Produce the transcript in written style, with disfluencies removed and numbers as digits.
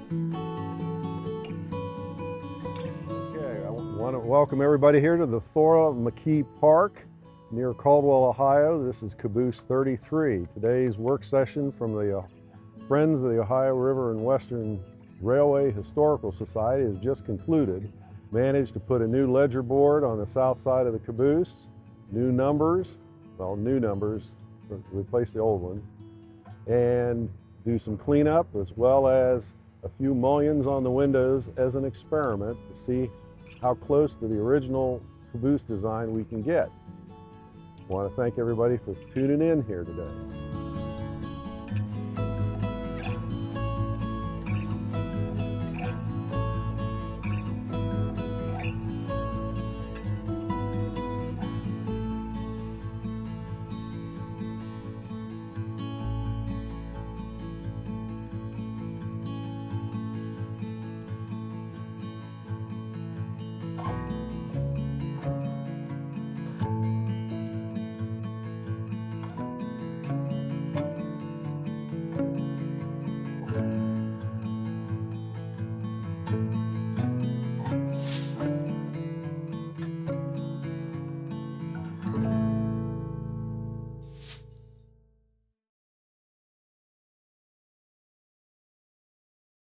Okay, I want to welcome everybody here to the Thorla-McKee Park near Caldwell, Ohio. This is Caboose 33. Today's work session from the Friends of the Ohio River and Western Railway Historical Society has just concluded. Managed to put a new ledger board on the south side of the caboose, new numbers, replace the old ones, and do some cleanup as well as a few mullions on the windows as an experiment to see how close to the original caboose design we can get. I want to thank everybody for tuning in here today.